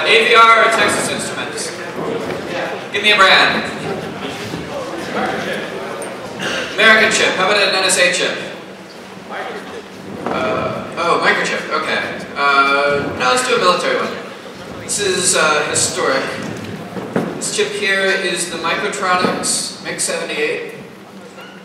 AVR or Texas Instruments? Give me a brand. American chip. How about an NSA chip? Oh, microchip. Okay. No, let's do a military one. This is historic. This chip here is the Microtronics MiG-78.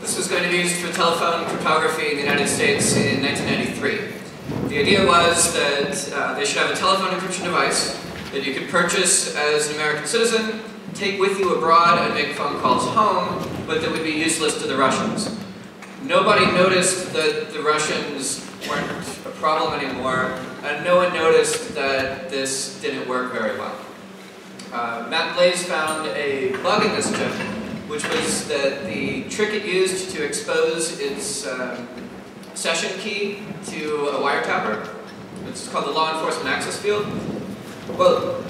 This was going to be used for telephone cryptography in the United States in 1993. The idea was that they should have a telephone encryption device that you could purchase as an American citizen, take with you abroad and make phone calls home, but that would be useless to the Russians. Nobody noticed that the Russians weren't a problem anymore, and no one noticed that this didn't work very well. Matt Blaze found a bug in this chip, which was that the trick it used to expose its session key to a wiretapper, it's called the law enforcement access field. Well,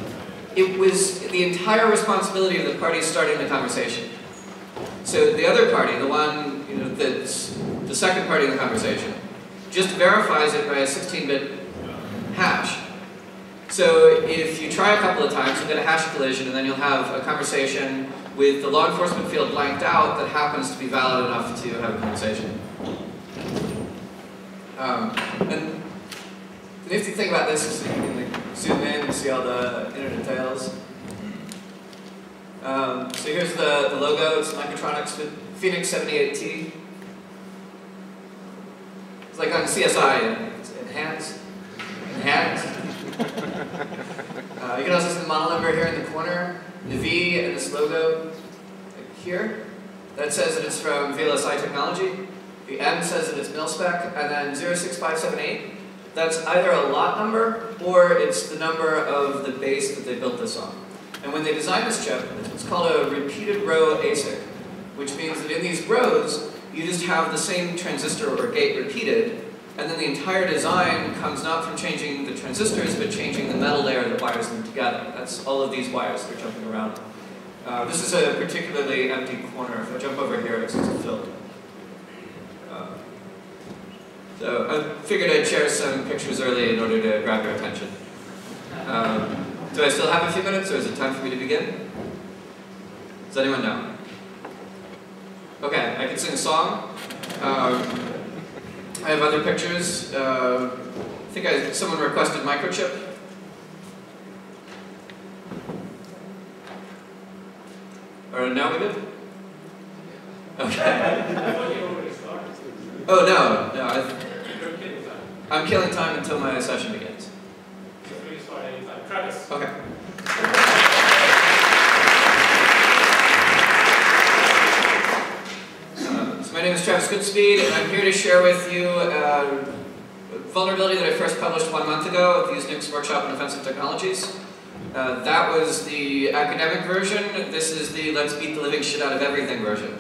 it was the entire responsibility of the party starting the conversation. So the other party, the one that's the second party in the conversation, just verifies it by a 16-bit hash. So if you try a couple of times, you'll get a hash collision, and then you'll have a conversation with the law enforcement field blanked out that happens to be valid enough to have a conversation. And the nifty thing about this is that you can zoom in and see all the inner details. So here's the logo. It's Microtronics with Phoenix 78T. It's like on CSI. It's enhanced. You can also see the model number here in the corner, the V and this logo here. That says that it's from VLSI Technology. The M says that it's mil-spec, and then 06578. That's either a lot number or it's the number of the base that they built this on. And when they designed this chip, it's called a repeated row ASIC, which means that in these rows, you just have the same transistor or gate repeated, and then the entire design comes not from changing the transistors, but changing the metal layer that wires them together. That's all of these wires that are jumping around. This is a particularly empty corner. If I jump over here, it's just filled. So I figured I'd share some pictures early in order to grab your attention. Do I still have a few minutes, or is it time for me to begin? Does anyone know? Okay, I can sing a song. I have other pictures. I think someone requested microchip. Or now we good? Okay. Oh no, I'm killing time until my session begins. Okay. So my name is Goodspeed, and I'm here to share with you a vulnerability that I first published 1 month ago at the Usenix Workshop in Offensive Technologies. That was the academic version. This is the let's beat the living shit out of everything version.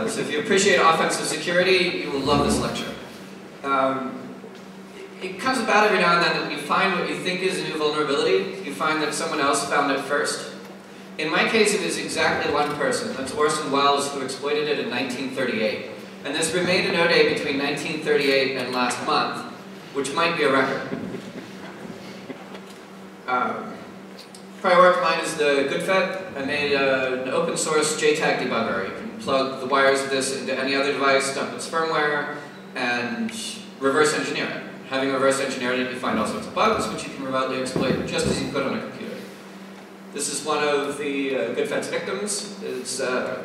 So if you appreciate offensive security, you will love this lecture. It comes about every now and then that you find what you think is a new vulnerability. You find that someone else found it first. In my case, it is exactly one person. That's Orson Welles, who exploited it in 1938. And this remained a no day between 1938 and last month, which might be a record. Prior work of mine is the Goodspeed. I made an open source JTAG debugger. You can plug the wires of this into any other device, dump its firmware, and reverse engineer it. Having reverse engineered it, you find all sorts of bugs, which you can remotely exploit just as you could on a computer. This is one of the Goodspeed's victims. It's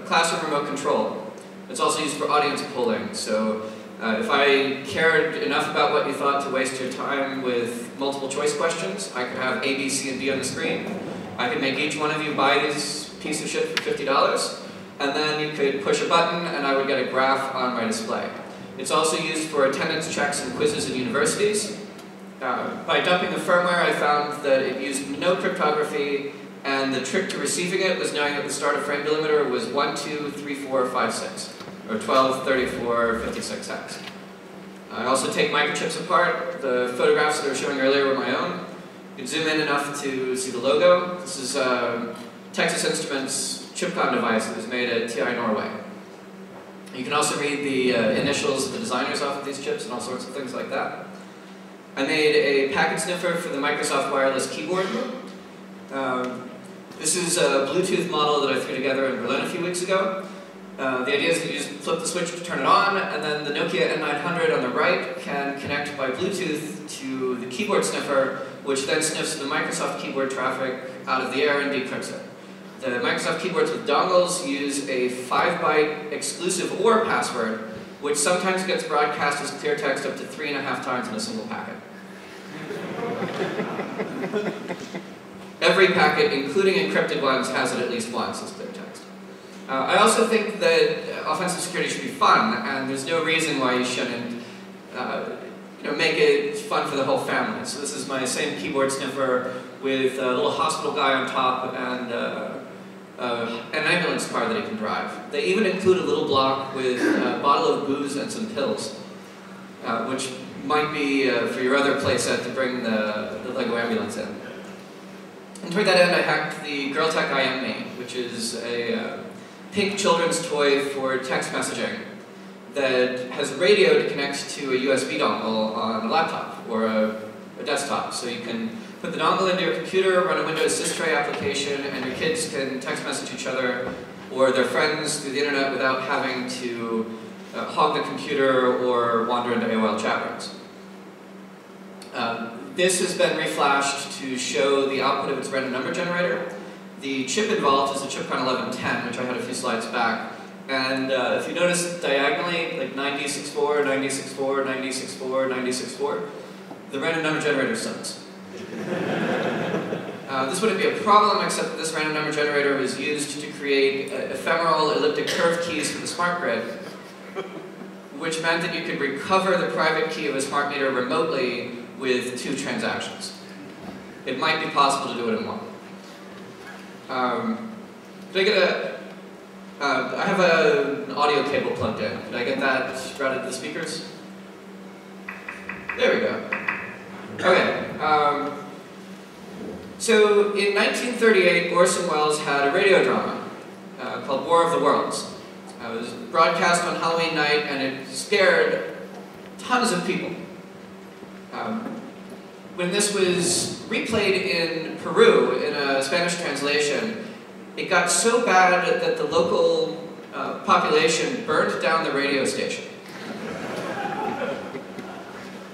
classroom remote control. It's also used for audience polling. So if I cared enough about what you thought to waste your time with multiple choice questions, I could have A, B, C, and D on the screen. I could make each one of you buy this piece of shit for $50, and then you could push a button and I would get a graph on my display. It's also used for attendance checks and quizzes in universities. By dumping the firmware, I found that it used no cryptography, and the trick to receiving it was knowing that the starter frame delimiter was 1, 2, 3, 4, 5, 6, or 12, 34, 56 hex. I also take microchips apart. The photographs that I was showing earlier were my own. You can zoom in enough to see the logo. This is Texas Instruments ChipCon device that was made at TI Norway. You can also read the initials of the designers off of these chips and all sorts of things like that. I made a packet sniffer for the Microsoft wireless keyboard. This is a Bluetooth model that I threw together in Berlin a few weeks ago. The idea is that you just flip the switch to turn it on, and then the Nokia N900 on the right can connect by Bluetooth to the keyboard sniffer, which then sniffs the Microsoft keyboard traffic out of the air and decrypts it. The Microsoft keyboards with dongles use a 5-byte exclusive OR password, which sometimes gets broadcast as clear text up to 3.5 times in a single packet. Every packet, including encrypted ones, has it at least once as clear text. I also think that offensive security should be fun, and there's no reason why you shouldn't make it fun for the whole family. So this is my same keyboard sniffer with a little hospital guy on top and an ambulance car that he can drive. They even include a little block with a bottle of booze and some pills, which might be for your other playset to bring the Lego ambulance in. And toward that end, I hacked the Girltech IM-Me, which is a pink children's toy for text messaging that has a radio to connect to a USB dongle on a laptop or a desktop. So you can put the dongle into your computer, run a Windows Systray application, and your kids can text message each other or their friends through the internet without having to hog the computer or wander into AOL chat rooms. This has been reflashed to show the output of its random number generator. The chip involved is the Chipcon 1110, which I had a few slides back. And if you notice diagonally, like 9064, 9064, 9064, 9064, the random number generator sucks. This wouldn't be a problem, except that this random number generator was used to create ephemeral elliptic curve keys for the smart grid, which meant that you could recover the private key of a smart meter remotely with 2 transactions. It might be possible to do it in one. Did I get I have an audio cable plugged in. Did I get that routed to the speakers? There we go. Okay. So in 1938, Orson Welles had a radio drama called War of the Worlds. It was broadcast on Halloween night, and it scared tons of people. When this was replayed in Peru in a Spanish translation, it got so bad that the local population burned down the radio station.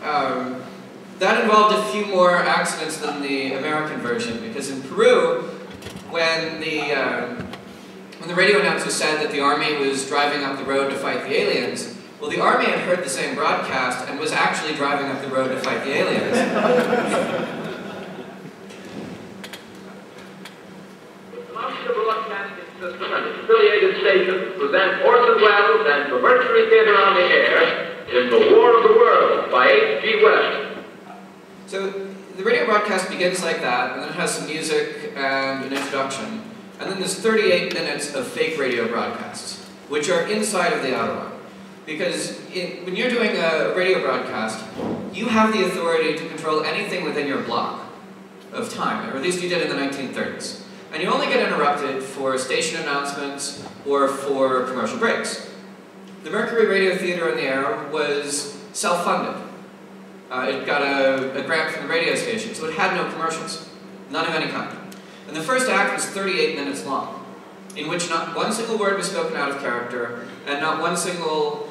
That involved a few more accidents than the American version, because in Peru, when the radio announcer said that the army was driving up the road to fight the aliens, well, the army had heard the same broadcast and was actually driving up the road to fight the aliens. The Master Broadcasting System and its affiliated stations present Orson Welles and the Mercury Theater on the Air in The War of the Worlds by H.G. Wells. So the radio broadcast begins like that, and then it has some music and an introduction, and then there's 38 minutes of fake radio broadcasts, which are inside of the outer one. Because when you're doing a radio broadcast, you have the authority to control anything within your block of time, or at least you did in the 1930s. And you only get interrupted for station announcements or for commercial breaks. The Mercury Radio Theater on the Air was self-funded. It got a grant from the radio station, so it had no commercials, none of any kind. And the first act was 38 minutes long, in which not one single word was spoken out of character, and not one single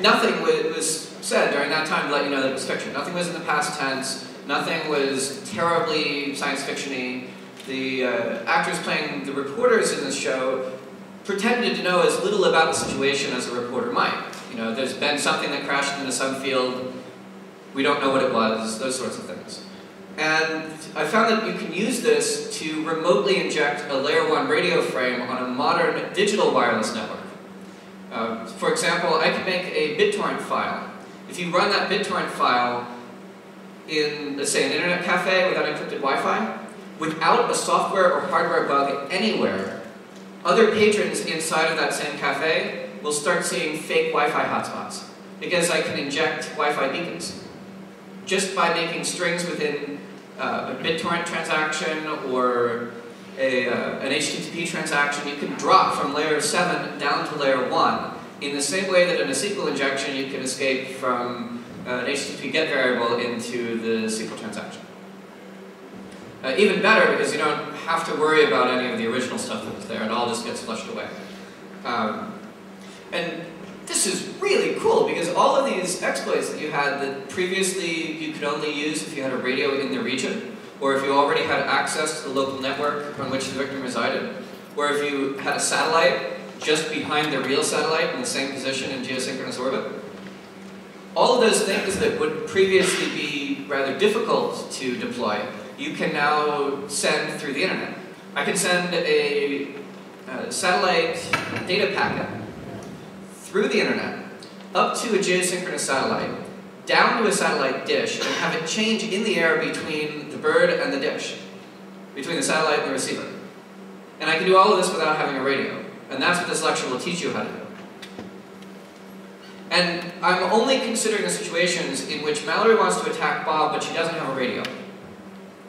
nothing was said during that time to let you know that it was fiction. Nothing was in the past tense. Nothing was terribly science fiction-y. The actors playing the reporters in this show pretended to know as little about the situation as a reporter might. You know, there's been something that crashed into some field. We don't know what it was. Those sorts of things. And I found that you can use this to remotely inject a layer 1 radio frame on a modern digital wireless network. For example, I can make a BitTorrent file. If you run that BitTorrent file in, let's say, an internet cafe without encrypted Wi-Fi, without a software or hardware bug anywhere, other patrons inside of that same cafe will start seeing fake Wi-Fi hotspots, because I can inject Wi-Fi beacons. Just by making strings within a BitTorrent transaction or an HTTP transaction, you can drop from layer 7 down to layer 1 in the same way that in a SQL injection you can escape from an HTTP get variable into the SQL transaction. Even better, because you don't have to worry about any of the original stuff that was there. It all just gets flushed away. And this is really cool, because all of these exploits that you had that previously you could only use if you had a radio in the region, or if you already had access to the local network on which the victim resided, or if you had a satellite just behind the real satellite in the same position in geosynchronous orbit. All of those things that would previously be rather difficult to deploy, you can now send through the internet. I can send a satellite data packet through the internet, up to a geosynchronous satellite, down to a satellite dish, and have it change in the air between the bird and the dish, between the satellite and the receiver. And I can do all of this without having a radio. And that's what this lecture will teach you how to do. And I'm only considering the situations in which Mallory wants to attack Bob, but she doesn't have a radio.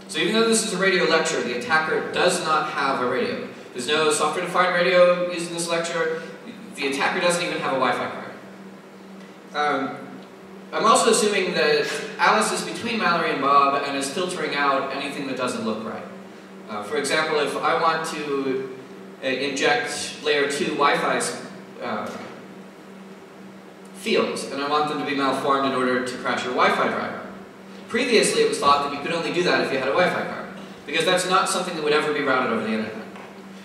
So even though this is a radio lecture, the attacker does not have a radio. There's no software-defined radio used in this lecture. The attacker doesn't even have a Wi-Fi card. I'm also assuming that Alice is between Mallory and Bob and is filtering out anything that doesn't look right. For example, if I want to inject layer 2 Wi-Fi fields, and I want them to be malformed in order to crash your Wi-Fi driver. Previously, it was thought that you could only do that if you had a Wi-Fi card, because that's not something that would ever be routed over the internet.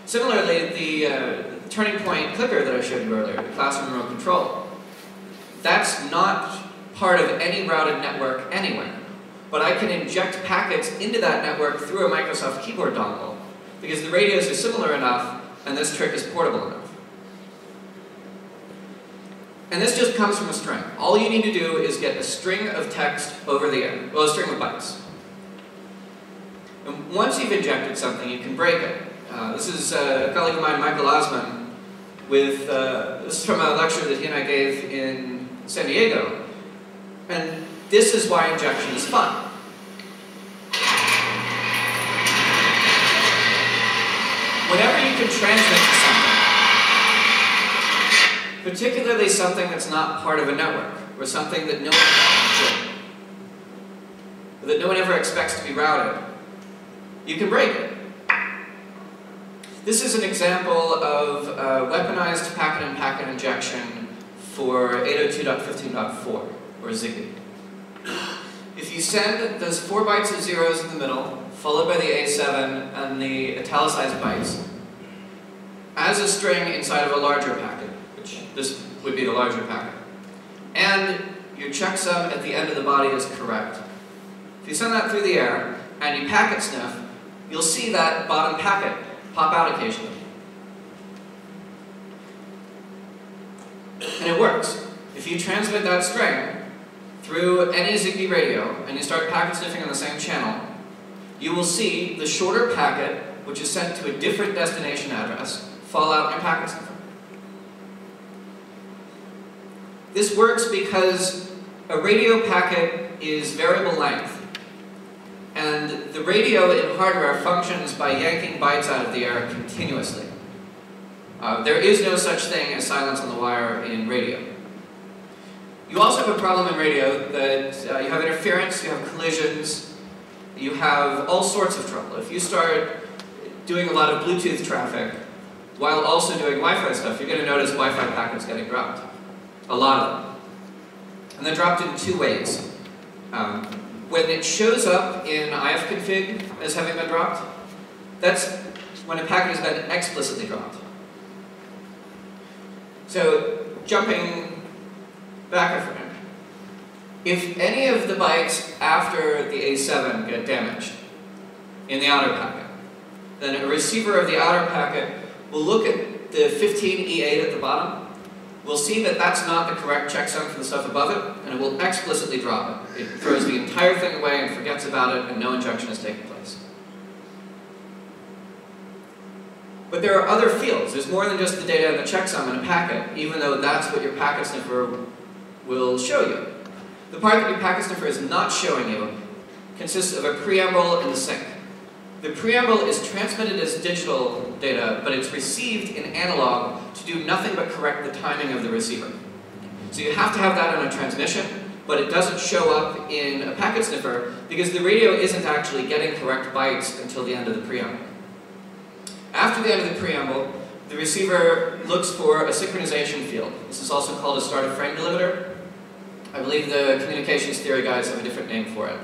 Similarly, the turning point clicker that I showed you earlier, the classroom remote control, that's not part of any routed network anywhere. But I can inject packets into that network through a Microsoft keyboard dongle, because the radios are similar enough, and this trick is portable enough. And this just comes from a string. All you need to do is get a string of text over the air, well, a string of bytes. And once you've injected something, you can break it. This is a colleague of mine, Michael Osman, with, this is from a lecture that he and I gave in San Diego. And this is why injection is fun. Whenever you can transmit to something, particularly something that's not part of a network, or something that no one ever expects to be routed, you can break it. This is an example of weaponized packet-in-packet injection for 802.15.4, or ZigBee. If you send those 4 bytes of zeros in the middle, followed by the A7 and the italicized bytes, as a string inside of a larger packet, which this would be the larger packet, and your checksum at the end of the body is correct, if you send that through the air and you packet sniff, you'll see that bottom packet pop out occasionally. And it works. If you transmit that string through any ZigBee radio and you start packet sniffing on the same channel, you will see the shorter packet, which is sent to a different destination address, fall out in your packet sniffer. This works because a radio packet is variable length, and the radio in hardware functions by yanking bytes out of the air continuously. There is no such thing as silence on the wire in radio. You also have a problem in radio that you have interference, you have collisions, you have all sorts of trouble. If you start doing a lot of Bluetooth traffic while also doing Wi-Fi stuff, you're going to notice Wi-Fi packets getting dropped. A lot of them. And they're dropped in 2 ways. When it shows up in ifconfig as having been dropped, that's when a packet has been explicitly dropped. So, jumping back a frame, if any of the bytes after the A7 get damaged in the outer packet, then a receiver of the outer packet will look at the 15E8 at the bottom, will see that that's not the correct checksum for the stuff above it, and it will explicitly drop it. It throws the entire thing away and forgets about it, and no injection has taken place. But there are other fields. There's more than just the data and the checksum in a packet, even though that's what your packet sniffer will show you. The part that your packet sniffer is not showing you consists of a preamble and a sync. The preamble is transmitted as digital data, but it's received in analog to do nothing but correct the timing of the receiver. So you have to have that on a transmission, but it doesn't show up in a packet sniffer because the radio isn't actually getting correct bytes until the end of the preamble. After the end of the preamble, the receiver looks for a synchronization field. This is also called a start of frame delimiter. I believe the communications theory guys have a different name for it.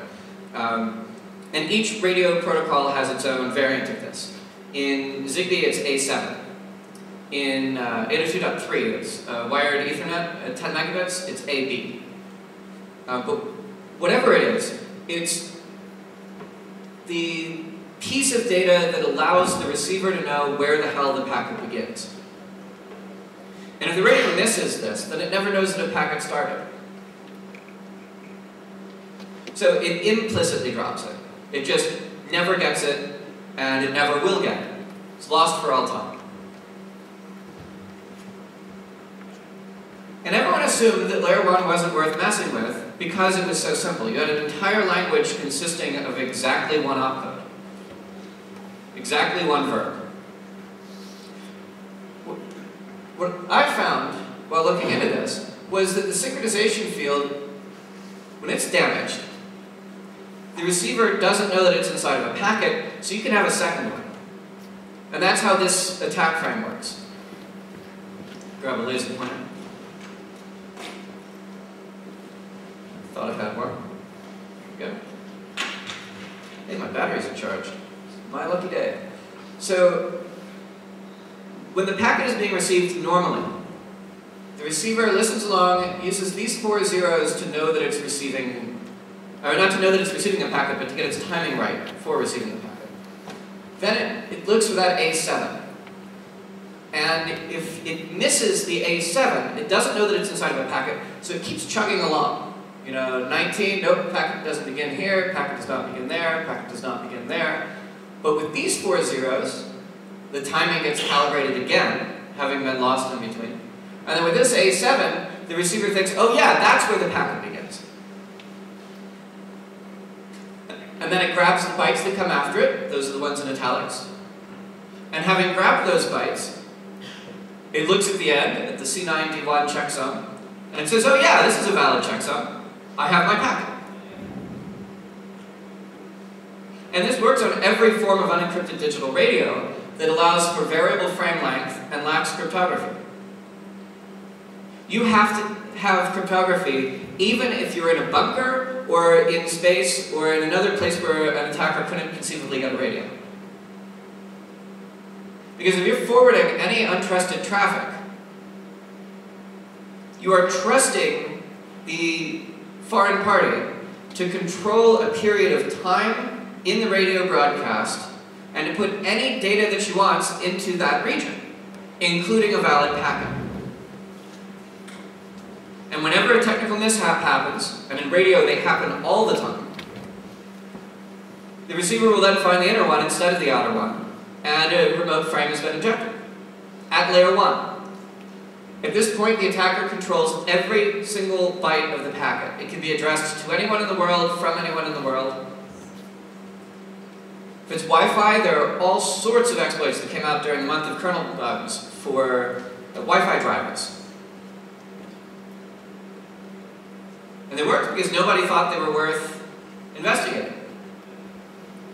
And each radio protocol has its own variant of this. In Zigbee, it's A7. In 802.3, it's wired Ethernet at 10 megabits, it's AB. But whatever it is, it's the piece of data that allows the receiver to know where the hell the packet begins. And if the radio misses this, then it never knows that a packet started. So it implicitly drops it. It just never gets it, and it never will get it. It's lost for all time. And everyone assumed that layer 1 wasn't worth messing with because it was so simple. You had an entire language consisting of exactly one opcode. Exactly one verb. What I found while looking into this was that the synchronization field, when it's damaged, the receiver doesn't know that it's inside of a packet, so you can have a second one. And that's how this attack frame works. Grab a laser pointer. Thought I had more. Good. Hey, my batteries are charged. My lucky day. So, when the packet is being received normally, the receiver listens along, uses these 4 zeros to know that it's receiving, or not to know that it's receiving a packet, but to get its timing right for receiving the packet. Then it looks for that A7. And if it misses the A7, it doesn't know that it's inside of a packet, so it keeps chugging along. You know, 19, nope, packet doesn't begin here, packet does not begin there, packet does not begin there. But with these 4 zeros, the timing gets calibrated again, having been lost in between. And then with this A7, the receiver thinks, oh yeah, that's where the packet begins. And then it grabs the bytes that come after it, those are the ones in italics. And having grabbed those bytes, it looks at the end, at the C9D1 checksum, and it says, oh yeah, this is a valid checksum. I have my packet. And this works on every form of unencrypted digital radio that allows for variable frame length and lacks cryptography. You have to have cryptography even if you're in a bunker or in space or in another place where an attacker couldn't conceivably get a radio. Because if you're forwarding any untrusted traffic, you are trusting the foreign party to control a period of time in the radio broadcast and to put any data that she wants into that region, including a valid packet. And whenever a technical mishap happens, and in radio they happen all the time, the receiver will then find the inner one instead of the outer one, and a remote frame has been injected at layer 1. At this point, the attacker controls every single byte of the packet. It can be addressed to anyone in the world, from anyone in the world. If it's Wi-Fi, there are all sorts of exploits that came out during the month of kernel bugs for Wi-Fi drivers. And they worked because nobody thought they were worth investigating.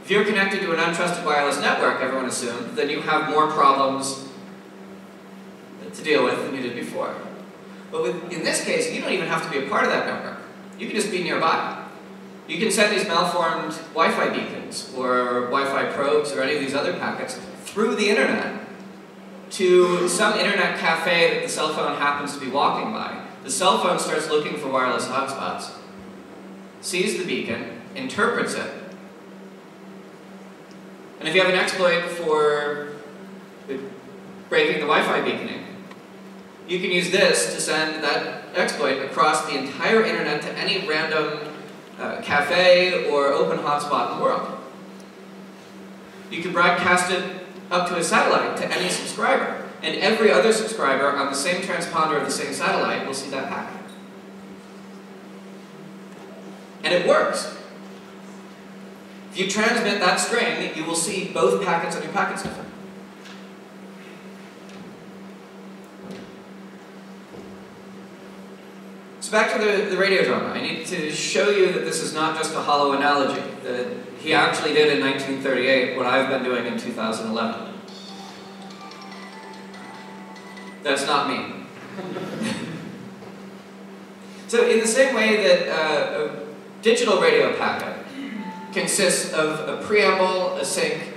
If you're connected to an untrusted wireless network, everyone assumed, then you have more problems to deal with than you did before. But in this case, you don't even have to be a part of that network. You can just be nearby. You can send these malformed Wi-Fi beacons or Wi-Fi probes or any of these other packets through the internet to some internet cafe that the cell phone happens to be walking by. The cell phone starts looking for wireless hotspots, sees the beacon, interprets it, and if you have an exploit for breaking the Wi-Fi beaconing, you can use this to send that exploit across the entire internet to any random cafe or open hotspot in the world. You can broadcast it up to a satellite to any subscriber, and every other subscriber on the same transponder of the same satellite will see that packet. And it works. If you transmit that string, you will see both packets on your packet sniffer. So back to the radio drama. I need to show you that this is not just a hollow analogy, that he actually did in 1938 what I've been doing in 2011. That's not me. So in the same way that a digital radio packet consists of a preamble, a sync,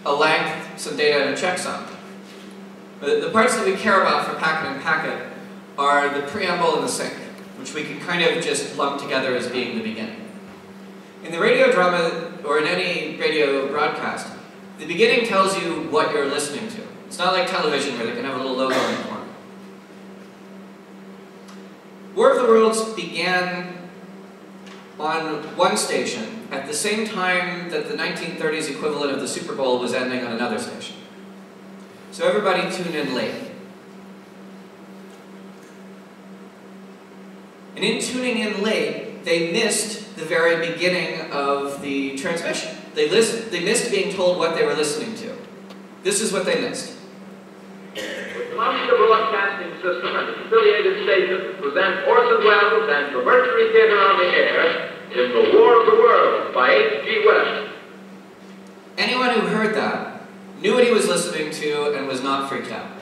a length, some data, and a checksum, the parts that we care about for packet and packet are the preamble and the sync, which we can kind of just lump together as being the beginning. In the radio drama, or in any radio broadcast, the beginning tells you what you're listening to. It's not like television where they can have a little logo in the corner. War of the Worlds began on one station at the same time that the 1930s equivalent of the Super Bowl was ending on another station. So everybody tuned in late. And in tuning in late, they missed the very beginning of the transmission. They missed being told what they were listening to. This is what they missed. The Master Broadcasting System and its affiliated stations present Orson Welles and the Mercury Theater on the Air in The War of the Worlds by H.G. Wells. Anyone who heard that knew what he was listening to and was not freaked out.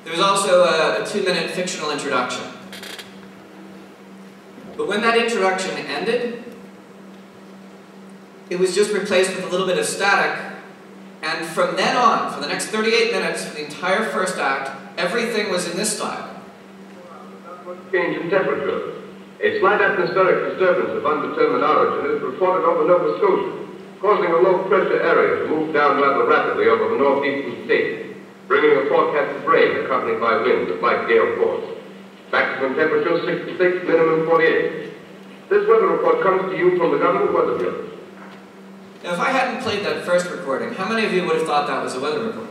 There was also a 2-minute fictional introduction. But when that introduction ended, it was just replaced with a little bit of static, and from then on, for the next 38 minutes, for the entire first act, everything was in this style. Change in temperature. A slight atmospheric disturbance of undetermined origin is reported over Nova Scotia, causing a low-pressure area to move down rather rapidly over the northeastern state, bringing a forecasted rain accompanied by winds of light gale force. Maximum temperature 66, minimum 48. This weather report comes to you from the Government Weather Bureau. Now, if I hadn't played that first recording, how many of you would have thought that was a weather report?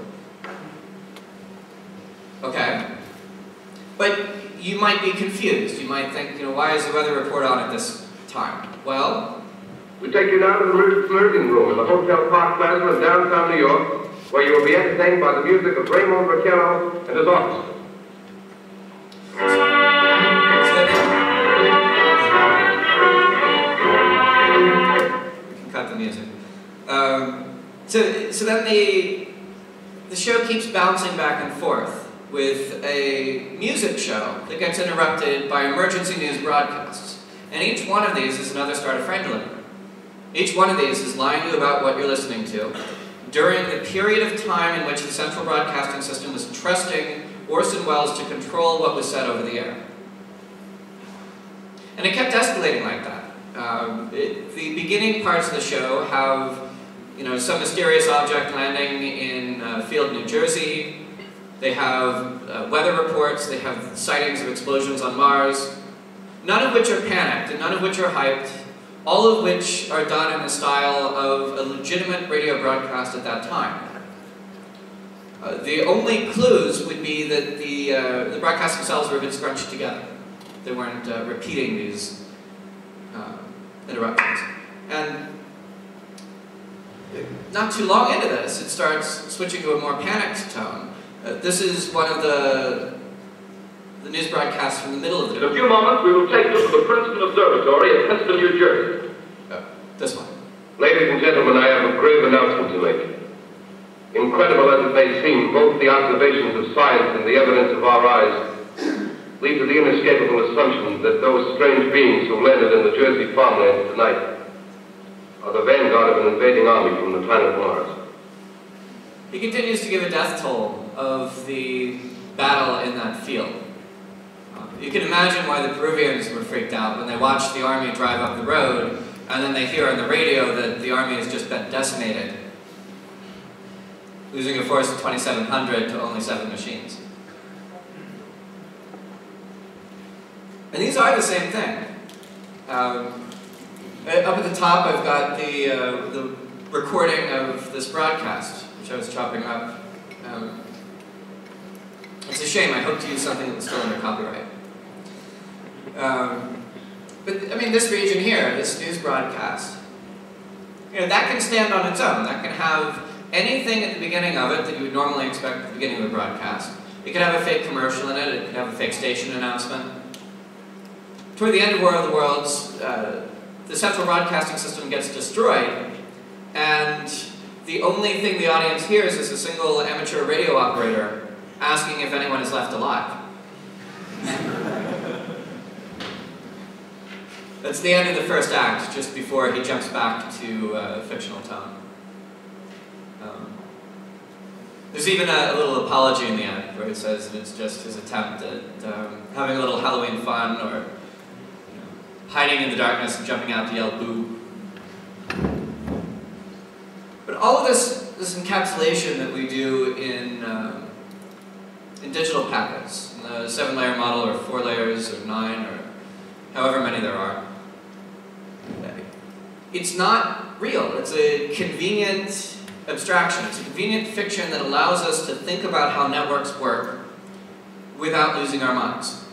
Okay. But you might be confused. You might think, why is the weather report on at this time? Well, we take you now to the Meridian Room in the Hotel Park Plaza in downtown New York, where you will be entertained by the music of Raymond Raquello and his orchestra. We can cut the music. So then the show keeps bouncing back and forth with a music show that gets interrupted by emergency news broadcasts. And each one of these is another start of frame delivery. Each one of these is lying to you about what you're listening to during the period of time in which the Central Broadcasting System was trusting Orson Welles to control what was said over the air. And it kept escalating like that. The beginning parts of the show have, some mysterious object landing in Field, New Jersey. They have weather reports. They have sightings of explosions on Mars. None of which are panicked and none of which are hyped. All of which are done in the style of a legitimate radio broadcast at that time. The only clues would be that the broadcasts themselves were a bit scrunched together. They weren't repeating these interruptions. And not too long into this, it starts switching to a more panicked tone. This is one of the news broadcasts from the middle of the day. In a few moments, we will take you to the Princeton Observatory at Princeton, New Jersey. This one. Ladies and gentlemen, I have a grave announcement to make. Incredible as it may seem, both the observations of science and the evidence of our eyes lead to the inescapable assumption that those strange beings who landed in the Jersey farmlands tonight are the vanguard of an invading army from the planet Mars. He continues to give a death toll of the battle in that field. You can imagine why the Peruvians were freaked out when they watched the army drive up the road and then they hear on the radio that the army has just been decimated, losing a force of 2,700 to only 7 machines. And these are the same thing. Up at the top, I've got the recording of this broadcast, which I was chopping up. It's a shame. I hoped to use something that was still under copyright. But, I mean, this region here, this news broadcast, that can stand on its own. That can have anything at the beginning of it that you would normally expect at the beginning of a broadcast. It could have a fake commercial in it, it could have a fake station announcement. Toward the end of War of the Worlds, the central broadcasting system gets destroyed, and the only thing the audience hears is a single amateur radio operator asking if anyone is left alive. That's the end of the first act, just before he jumps back to fictional tone. There's even a little apology in the end, where it says that it's just his attempt at having a little Halloween fun, or hiding in the darkness and jumping out to yell boo. But all of this encapsulation that we do in digital packets, in the 7-layer model, or 4 layers, or 9, or however many there are, it's not real. It's a convenient abstraction. It's a convenient fiction that allows us to think about how networks work without losing our minds.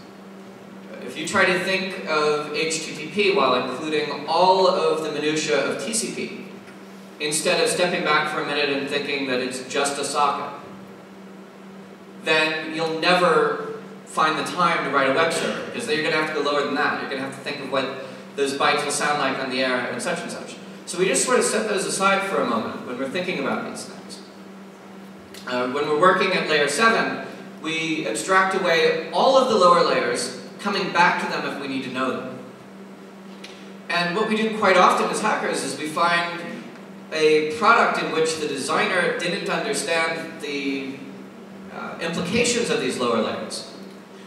If you try to think of HTTP while including all of the minutiae of TCP, instead of stepping back for a minute and thinking that it's just a socket, then you'll never find the time to write a web server, because then you're going to have to go lower than that. You're going to have to think of what those bytes will sound like on the air and such and such. So we just sort of set those aside for a moment when we're thinking about these things. When we're working at layer 7, we abstract away all of the lower layers, coming back to them if we need to know them. And what we do quite often as hackers is we find a product in which the designer didn't understand the implications of these lower layers.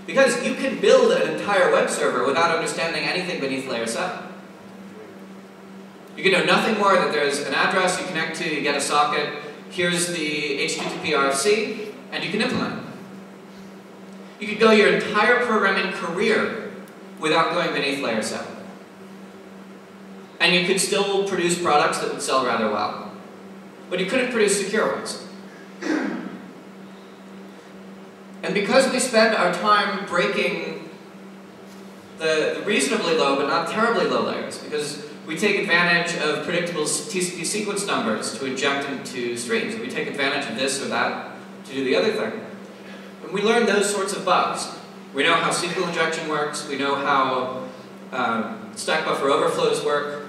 Because you can build an entire web server without understanding anything beneath layer 7. You can know nothing more that there's an address you connect to, you get a socket, here's the HTTP RFC, and you can implement it. You could go your entire programming career without going beneath layer 7. And you could still produce products that would sell rather well. But you couldn't produce secure ones. And because we spend our time breaking the reasonably low but not terribly low layers, because we take advantage of predictable TCP sequence numbers to inject into streams, we take advantage of this or that to do the other thing. And we learn those sorts of bugs. We know how SQL injection works, we know how stack buffer overflows work.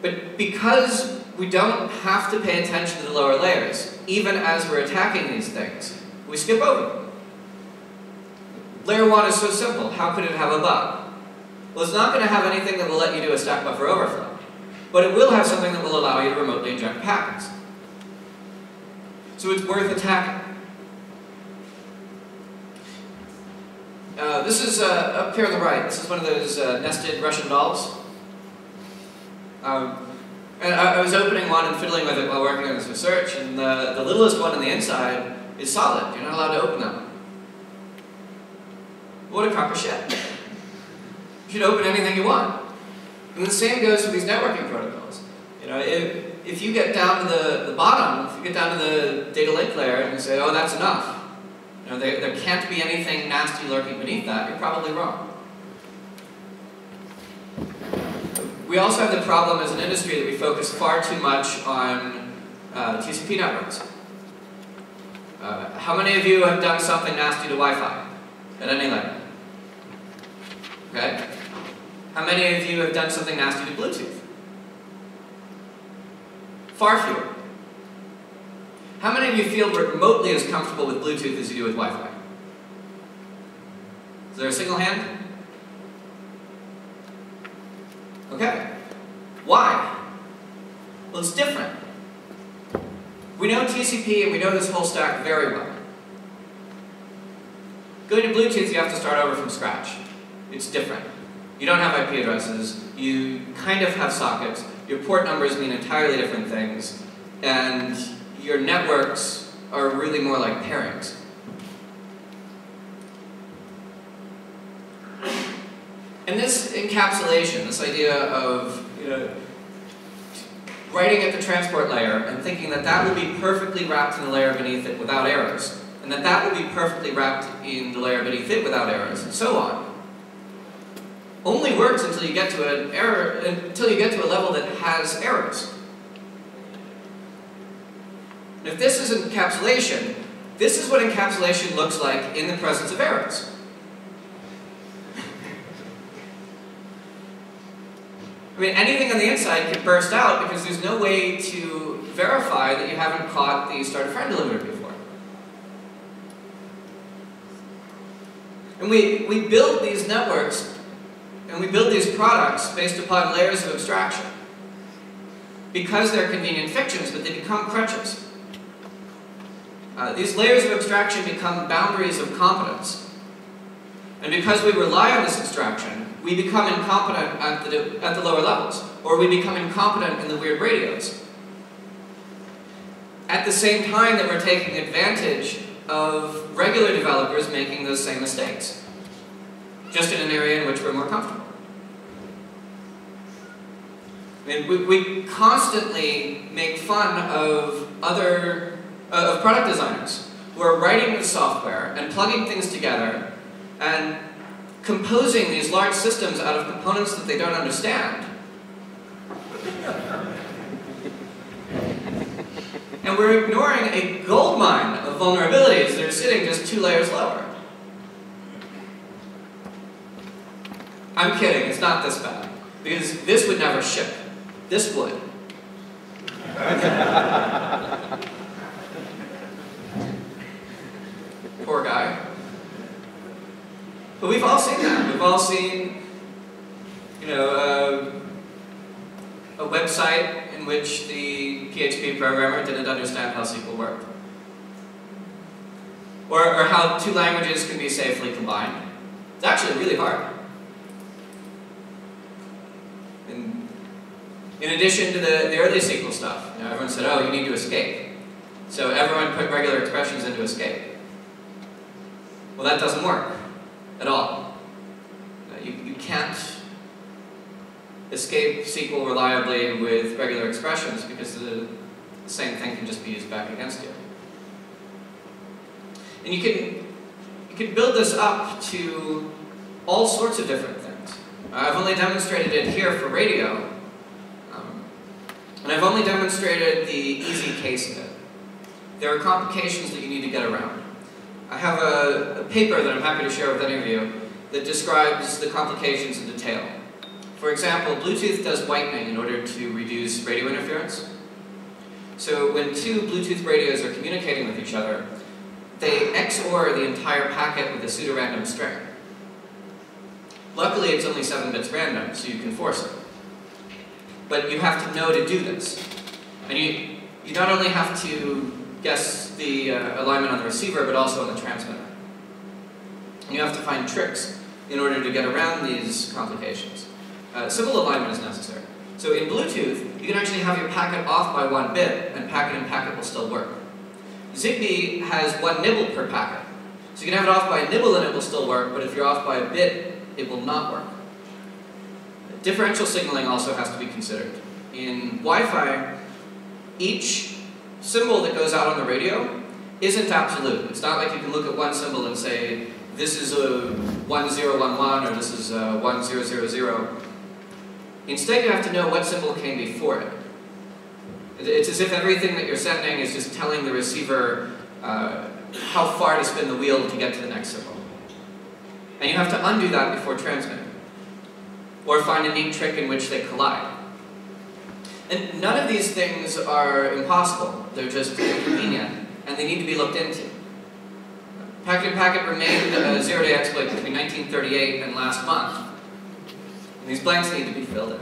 But because we don't have to pay attention to the lower layers, even as we're attacking these things, we skip over them. Layer 1 is so simple, how could it have a bug? Well, it's not going to have anything that will let you do a stack buffer overflow, but it will have something that will allow you to remotely inject packets. So it's worth attacking. This is up here on the right. This is one of those nested Russian dolls. And I was opening one and fiddling with it while working on this research, and the littlest one on the inside is solid. You're not allowed to open that one. What a crock of shit. You should open anything you want. And the same goes for these networking protocols. You know, if you get down to the bottom, if you get down to the data link layer and you say, oh, that's enough, you know, there can't be anything nasty lurking beneath that, you're probably wrong. We also have the problem as an industry that we focus far too much on TCP networks. How many of you have done something nasty to Wi-Fi at any level? Okay. How many of you have done something nasty to Bluetooth? Far fewer. How many of you feel remotely as comfortable with Bluetooth as you do with Wi-Fi? Is there a single hand? Okay. Why? Well, it's different. We know TCP and we know this whole stack very well. Going to Bluetooth, you have to start over from scratch. It's different. You don't have IP addresses. You kind of have sockets. Your port numbers mean entirely different things. And your networks are really more like pairings. And this encapsulation, this idea of writing at the transport layer and thinking that that will be perfectly wrapped in the layer beneath it without errors, and that that will be perfectly wrapped in the layer beneath it without errors, and so on, only works until you get to a level that has errors. And if this is encapsulation, This is what encapsulation looks like in the presence of errors. I mean, anything on the inside can burst out because there's no way to verify that you haven't caught the start-of-frame delimiter before. And we build these networks and we build these products based upon layers of abstraction because they're convenient fictions, but they become crutches. These layers of abstraction become boundaries of competence. And because we rely on this abstraction, we become incompetent at the lower levels, or we become incompetent in the weird radios. At the same time that we're taking advantage of regular developers making those same mistakes, just in an area in which we're more comfortable. I mean, we constantly make fun of of product designers who are writing the software and plugging things together and composing these large systems out of components that they don't understand. And we're ignoring a goldmine of vulnerabilities that are sitting just 2 layers lower. I'm kidding, it's not this bad. Because this would never ship. This would. Poor guy. But we've all seen that. We've all seen, you know, a website in which the PHP programmer didn't understand how SQL worked. Or how 2 languages can be safely combined. It's actually really hard. In addition to the early SQL stuff, you know, everyone said, oh, you need to escape. So everyone put regular expressions into escape. Well, that doesn't work at all. You can't escape SQL reliably with regular expressions because the same thing can just be used back against you. And you can build this up to all sorts of different things. I've only demonstrated it here for radio, and I've only demonstrated the easy case of it. There are complications that you need to get around. I have a paper that I'm happy to share with any of you that describes the complications in detail. For example, Bluetooth does whitening in order to reduce radio interference. So when 2 Bluetooth radios are communicating with each other, they XOR the entire packet with a pseudorandom string. Luckily, it's only 7 bits random, so you can force it. But you have to know to do this. And you not only have to guess the alignment on the receiver, but also on the transmitter. And you have to find tricks in order to get around these complications. Simple alignment is necessary. So in Bluetooth, you can actually have your packet off by 1 bit, and packet and packet will still work. Zigbee has 1 nibble per packet. So you can have it off by a nibble and it will still work, but if you're off by a bit, it will not work. Differential signaling also has to be considered. In Wi-Fi, each symbol that goes out on the radio isn't absolute. It's not like you can look at one symbol and say, this is a 1011 or this is a 1000. Instead, you have to know what symbol came before it. It's as if everything that you're sending is just telling the receiver how far to spin the wheel to get to the next symbol. And you have to undo that before transmitting. Or find a neat trick in which they collide. And none of these things are impossible. They're just inconvenient, and they need to be looked into. Packet-in-Packet remained a zero-day exploit between 1938 and last month. And these blanks need to be filled in.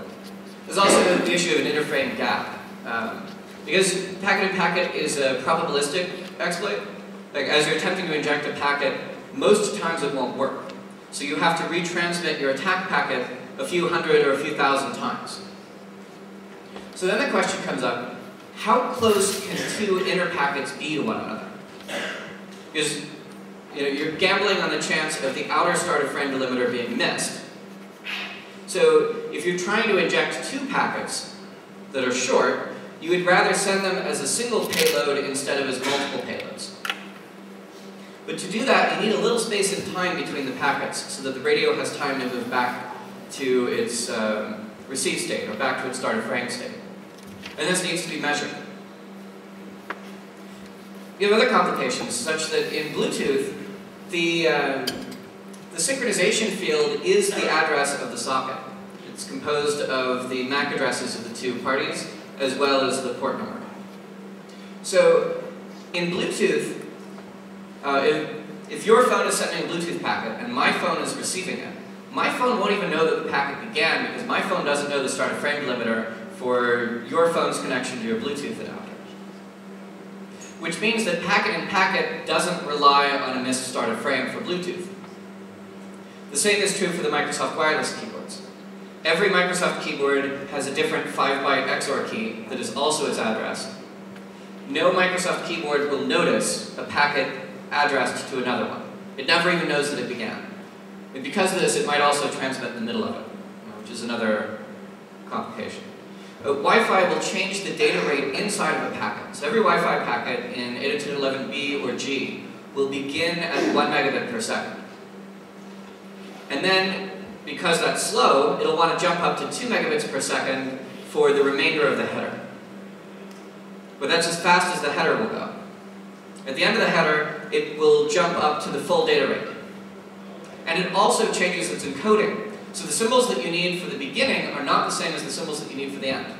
There's also the issue of an interframe gap. Because Packet-in-Packet is a probabilistic exploit, like as you're attempting to inject a packet, most times it won't work. So you have to retransmit your attack packet a few hundred or a few thousand times. So then the question comes up, how close can 2 inner packets be to one another? Because you're gambling on the chance of the outer start-of-frame delimiter being missed. So if you're trying to inject 2 packets that are short, you would rather send them as a single payload instead of as multiple payloads. But to do that, you need a little space in time between the packets so that the radio has time to move back to its receive state, or back to its start-of-frame state. And this needs to be measured. you have other complications, such that in Bluetooth, the synchronization field is the address of the socket. It's composed of the MAC addresses of the two parties, as well as the port number. So, in Bluetooth, if your phone is sending a Bluetooth packet and my phone is receiving it, my phone won't even know that the packet began because my phone doesn't know the start of frame delimiter for your phone's connection to your Bluetooth adapter. Which means that packet-in-packet doesn't rely on a missed start of frame for Bluetooth. The same is true for the Microsoft wireless keyboards. Every Microsoft keyboard has a different 5-byte XOR key that is also its address. No Microsoft keyboard will notice a packet addressed to another one. It never even knows that it began. And because of this, it might also transmit in the middle of it, which is another complication. Wi-Fi will change the data rate inside of a packet. So every Wi-Fi packet in 802.11b or G will begin at 1 megabit per second. And then, because that's slow, it'll want to jump up to 2 megabits per second for the remainder of the header. But that's as fast as the header will go. At the end of the header, it will jump up to the full data rate. And it also changes its encoding. So the symbols that you need for the beginning are not the same as the symbols that you need for the end.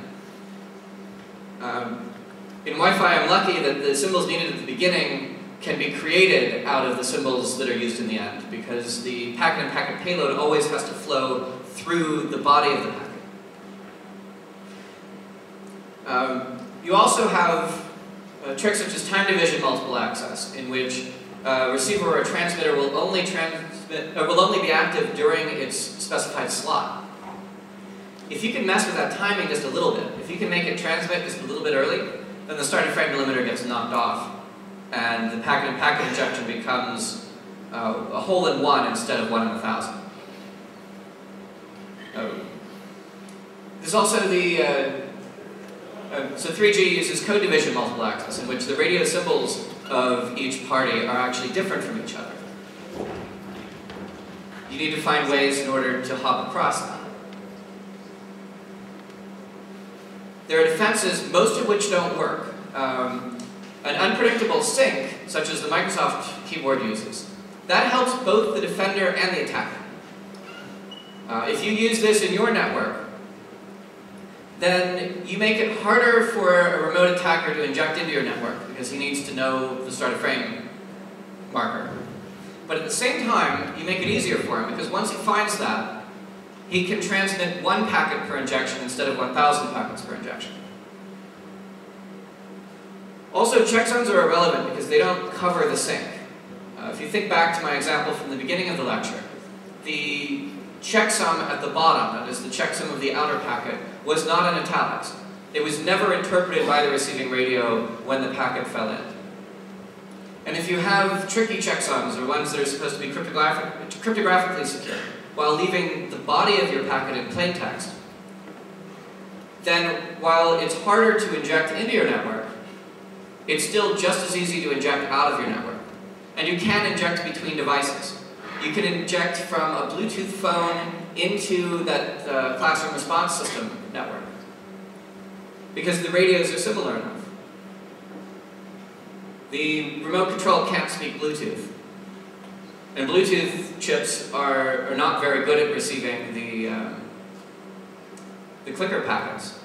In Wi-Fi, I'm lucky that the symbols needed at the beginning can be created out of the symbols that are used in the end, because the packet-in-packet payload always has to flow through the body of the packet. You also have tricks such as time division multiple access, in which a receiver or a transmitter will only be active during its specified slot. If you can mess with that timing just a little bit, if you can make it transmit just a little bit early, then the starting frame delimiter gets knocked off, and the packet-in-packet injection becomes a hole in one instead of 1 in 1,000. There's also the so 3G uses code division multiple access, in which the radio symbols of each party are actually different from each other. You need to find ways in order to hop across that. There are defenses, most of which don't work. An unpredictable sync, such as the Microsoft keyboard uses, that helps both the defender and the attacker. If you use this in your network, then you make it harder for a remote attacker to inject into your network because he needs to know the start of frame marker. But at the same time, you make it easier for him because once he finds that, he can transmit 1 packet per injection instead of 1,000 packets per injection. Also, checksums are irrelevant because they don't cover the sync. If you think back to my example from the beginning of the lecture, the checksum at the bottom, that is the checksum of the outer packet, was not in italics. It was never interpreted by the receiving radio when the packet fell in. And if you have tricky checksums, or ones that are supposed to be cryptographically secure, while leaving the body of your packet in plain text, then while it's harder to inject into your network, it's still just as easy to inject out of your network. And you can inject between devices. You can inject from a Bluetooth phone into that classroom response system network, because the radios are similar enough. The remote control can't speak Bluetooth, and Bluetooth chips are not very good at receiving the clicker packets.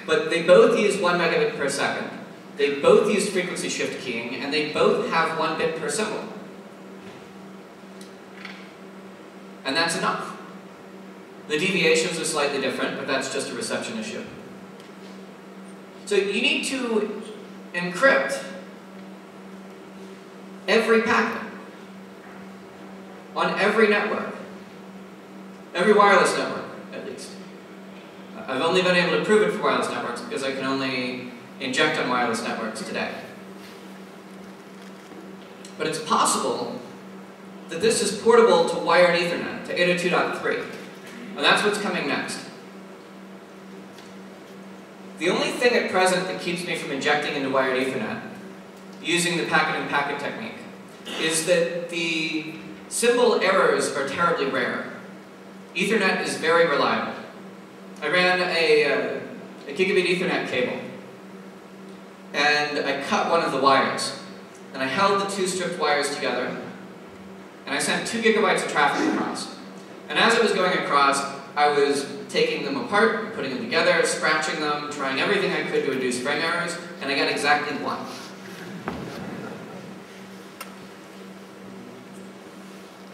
But they both use 1 megabit per second, they both use frequency shift keying, and they both have 1 bit per symbol. And that's enough. The deviations are slightly different, but that's just a reception issue. So you need to encrypt every packet on every network, every wireless network, at least. I've only been able to prove it for wireless networks because I can only inject on wireless networks today. But it's possible that this is portable to wired Ethernet, to 802.3. And that's what's coming next. The only thing at present that keeps me from injecting into wired Ethernet, using the packet-in-packet technique, is that the symbol errors are terribly rare. Ethernet is very reliable. I ran a gigabit Ethernet cable, and I cut one of the wires. and I held the two stripped wires together, and I sent 2 gigabytes of traffic across. And as it was going across, I was taking them apart, putting them together, scratching them, trying everything I could to induce frame errors, and I got exactly 1.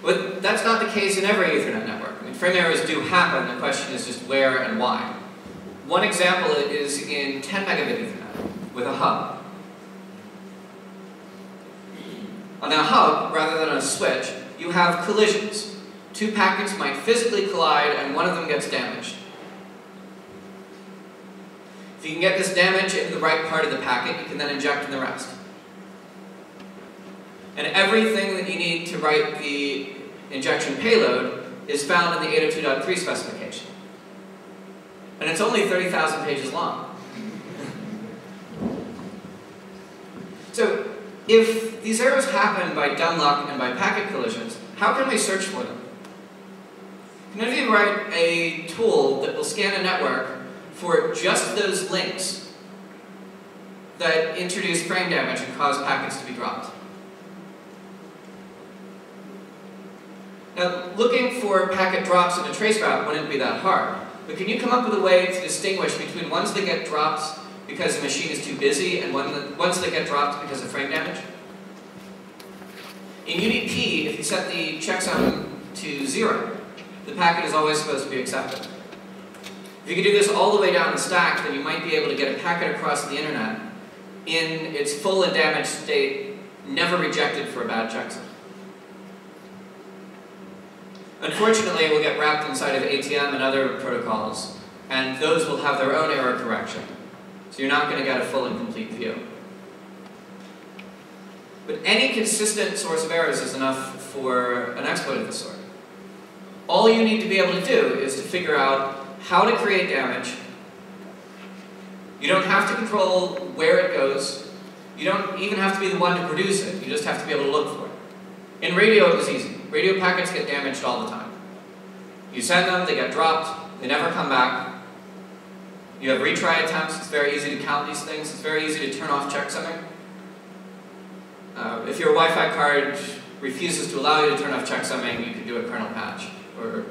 But that's not the case in every Ethernet network. I mean, frame errors do happen, the question is just where and why. One example is in 10 megabit Ethernet with a hub. On a hub, rather than a switch, you have collisions. 2 packets might physically collide and one of them gets damaged. If you can get this damage into the right part of the packet, you can then inject in the rest. And everything that you need to write the injection payload is found in the 802.3 specification. And it's only 30,000 pages long. So, if these errors happen by dumb luck and by packet collisions, how can we search for them? Can any of you write a tool that will scan a network for just those links that introduce frame damage and cause packets to be dropped? Now, looking for packet drops in a traceroute wouldn't be that hard, but can you come up with a way to distinguish between ones that get dropped because the machine is too busy and ones that get dropped because of frame damage? In UDP, if you set the checksum to 0, the packet is always supposed to be accepted. If you could do this all the way down the stack, then you might be able to get a packet across the internet in its full and damaged state, never rejected for a bad checksum. Unfortunately, it will get wrapped inside of ATM and other protocols, and those will have their own error correction. So you're not going to get a full and complete view. But any consistent source of errors is enough for an exploit of this sort. All you need to be able to do is to figure out how to create damage. You don't have to control where it goes. You don't even have to be the one to produce it. You just have to be able to look for it. In radio, it was easy. Radio packets get damaged all the time. You send them, they get dropped, they never come back. You have retry attempts, it's very easy to count these things, it's very easy to turn off checksumming. If your Wi-Fi card refuses to allow you to turn off checksumming, you can do a kernel patch. Or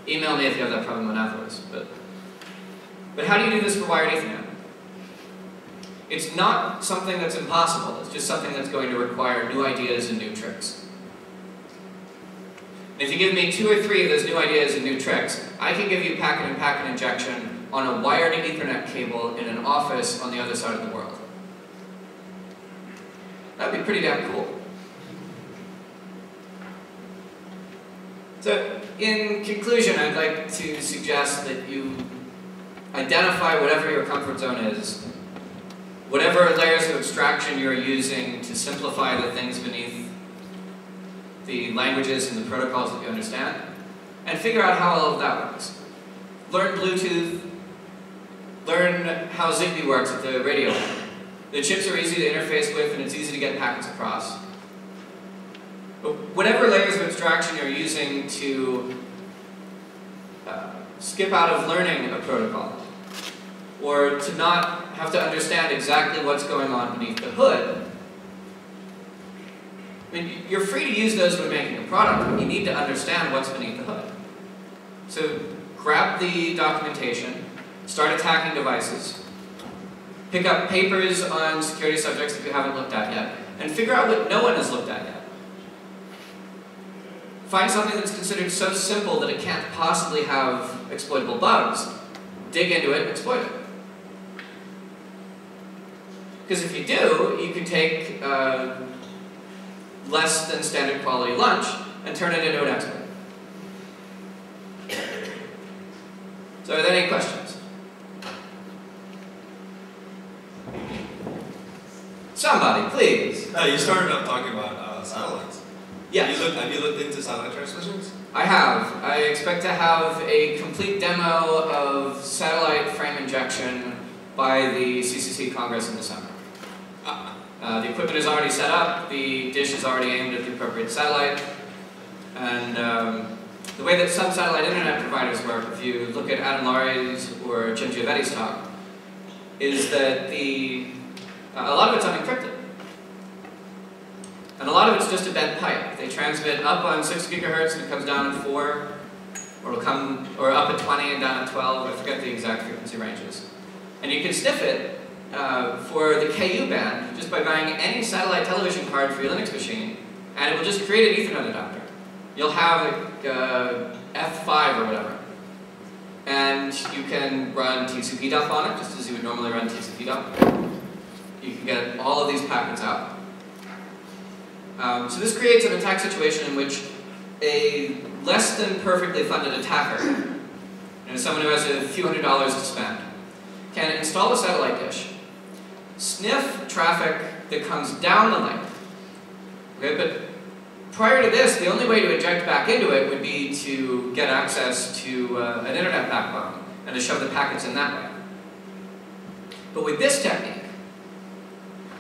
email me if you have that problem on Atheros. But how do you do this for wired Ethernet? It's not something that's impossible, it's just something that's going to require new ideas and new tricks. And if you give me 2 or 3 of those new ideas and new tricks, I can give you packet and packet injection on a wired Ethernet cable in an office on the other side of the world. That'd be pretty damn cool. So, in conclusion, I'd like to suggest that you identify whatever your comfort zone is, whatever layers of abstraction you're using to simplify the things beneath the languages and the protocols that you understand, and figure out how all of that works. Learn Bluetooth, learn how Zigbee works at the radio level. The chips are easy to interface with and it's easy to get packets across. But whatever layers of abstraction you're using to skip out of learning a protocol, or to not have to understand exactly what's going on beneath the hood, I mean, you're free to use those when making a product, but you need to understand what's beneath the hood. So grab the documentation, start attacking devices, pick up papers on security subjects that you haven't looked at yet, and figure out what no one has looked at yet. Find something that's considered so simple that it can't possibly have exploitable bugs. Dig into it and exploit it. Because if you do, you can take less than standard quality lunch and turn it into an expert. So are there any questions? Somebody, please. You started off talking about satellites. Yes. Have you looked into satellite transmissions? I have. I expect to have a complete demo of satellite frame injection by the CCC Congress in December. The equipment is already set up, the dish is already aimed at the appropriate satellite, and the way that some satellite internet providers work, if you look at Adam Laurie's or Jim Giavetti's talk, is that a lot of it's unencrypted. And a lot of it's just a bent pipe. They transmit up on 6 gigahertz and it comes down at 4, or it'll come, or up at 20 and down at 12. I forget the exact frequency ranges. And you can sniff it for the KU band just by buying any satellite television card for your Linux machine, and it will just create an Ethernet adapter. You'll have like F5 or whatever. And you can run TCP dump on it, just as you would normally run TCP dump. You can get all of these packets out. So this creates an attack situation in which a less than perfectly funded attacker, someone who has a few $100s to spend, can install a satellite dish, sniff traffic that comes down the link. Okay, but prior to this, the only way to inject back into it would be to get access to an internet backbone and to shove the packets in that way. But with this technique,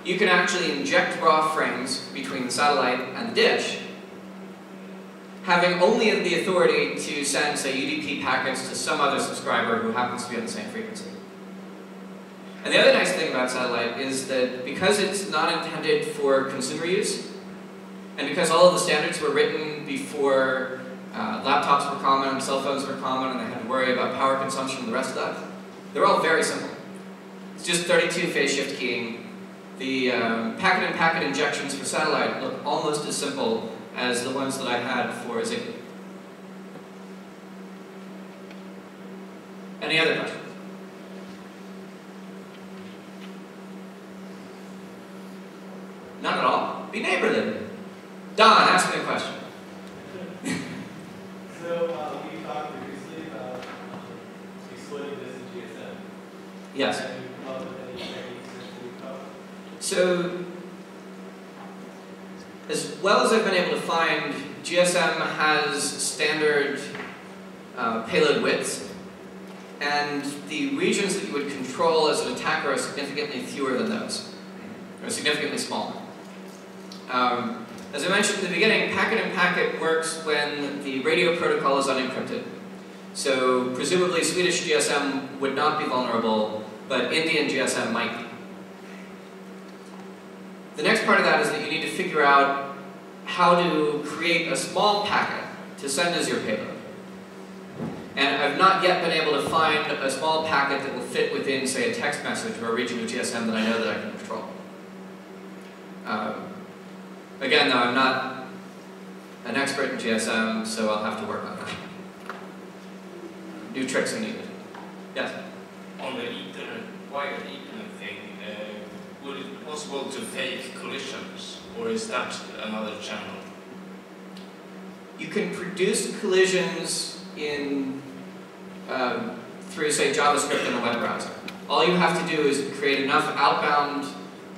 you can actually inject raw frames between the satellite and the dish, having only the authority to send, say, UDP packets to some other subscriber who happens to be on the same frequency. And the other nice thing about satellite is that because it's not intended for consumer use, and because all of the standards were written before laptops were common, cell phones were common, and they had to worry about power consumption and the rest of that, they're all very simple. It's just 32 phase shift keying. The packet-in-packet injections for satellite look almost as simple as the ones that I had for Zigbee. Any other questions? None at all? Be neighborly. Don, ask me a question. So, we talked previously about splitting this in GSM. Yes. Have you come up with any techniques that we cover? So, as well as I've been able to find, GSM has standard payload widths, and the regions that you would control as an attacker are significantly fewer than those, or significantly smaller. As I mentioned at the beginning, packet-in-packet works when the radio protocol is unencrypted. So presumably Swedish GSM would not be vulnerable, but Indian GSM might be. The next part of that is that you need to figure out how to create a small packet to send as your payload. And I've not yet been able to find a small packet that will fit within, say, a text message or a region of GSM that I know that I can control. Again, though, I'm not an expert in GSM, so I'll have to work on that. New tricks are needed. Yes? On the Ethernet, wired Ethernet thing, would it be possible to fake collisions, or is that another channel? You can produce collisions in through, say, JavaScript in a web browser. All you have to do is create enough outbound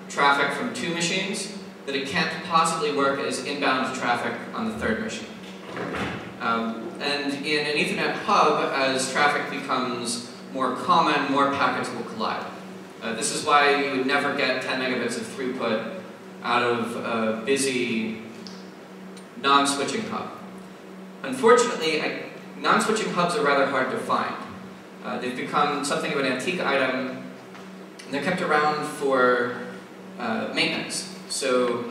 traffic from 2 machines that it can't possibly work as inbound traffic on the 3rd machine. And in an Ethernet hub, as traffic becomes more common, more packets will collide. This is why you would never get 10 megabits of throughput out of a busy non-switching hub. Unfortunately, non-switching hubs are rather hard to find. They've become something of an antique item, and they're kept around for maintenance. So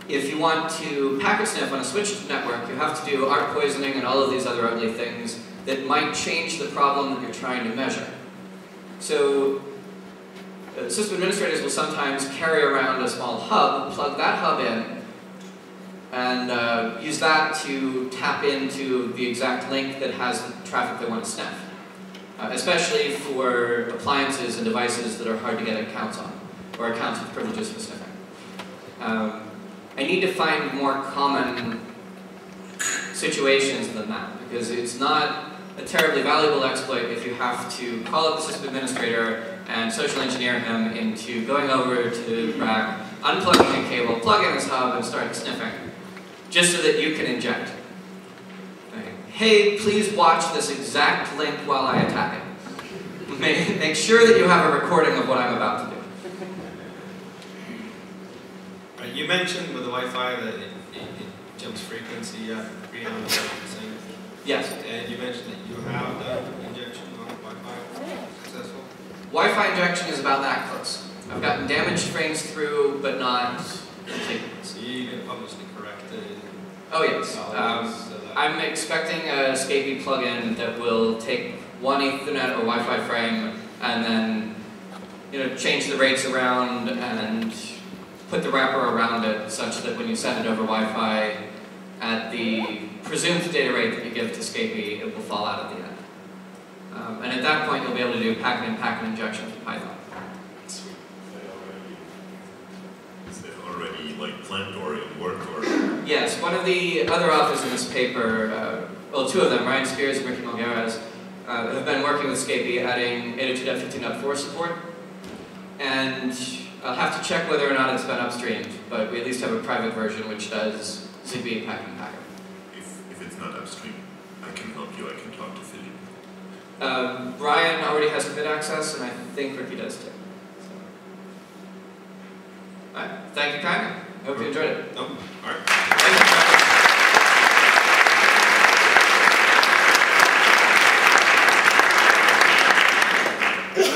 if you want to packet sniff on a switched network, you have to do arc poisoning and all of these other ugly things that might change the problem that you're trying to measure. So system administrators will sometimes carry around a small hub, plug that hub in, and use that to tap into the exact link that has the traffic they want to sniff, especially for appliances and devices that are hard to get accounts on, or accounts with privileges for sniffing. I need to find more common situations than that, because it's not a terribly valuable exploit if you have to call up the system administrator and social engineer him into going over to the rack, unplugging a cable, plugging this hub, and start sniffing, just so that you can inject. Okay. Hey, please watch this exact link while I attack it. Make sure that you have a recording of what I'm about to do. You mentioned with the Wi-Fi that it jumps frequency at 300%. Yes. And you mentioned that you have done injection on Wi-Fi successful? Wi-Fi injection is about that close. I've gotten damaged frames through, but not complete. So you're going to publish the corrected Oh yes. values so that I'm expecting a Scapy plugin that will take one Ethernet or Wi-Fi frame and then, change the rates around and put the wrapper around it such that when you send it over Wi-Fi at the presumed data rate that you give to Scapy, it will fall out at the end. And at that point, you'll be able to do packet and packet injection with Python. Sweet. Is it already like planned or in work or? Yes, one of the other authors in this paper, well, two of them, Ryan Spears and Ricky Malgueras, have been working with Scapy adding 802.15.4 support. And I'll have to check whether or not it's been upstreamed, but we at least have a private version which does ZigBee packet and packet. If it's not upstream, I can help you. I can talk to Philip. Ryan already has commit access, and I think Ricky does too. So. Alright, thank you kindly. I hope you enjoyed it. Oh, alright.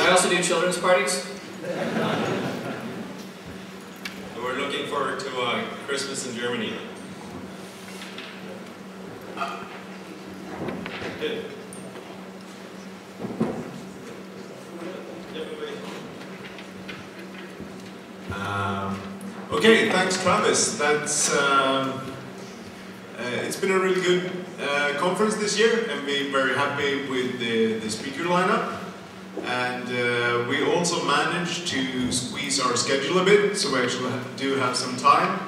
I also do children's parties. we're looking forward to Christmas in Germany. Good. Okay, thanks, Travis. That's it's been a really good conference this year, and we're very happy with the speaker lineup. And we also managed to squeeze our schedule a bit, so we actually do have some time.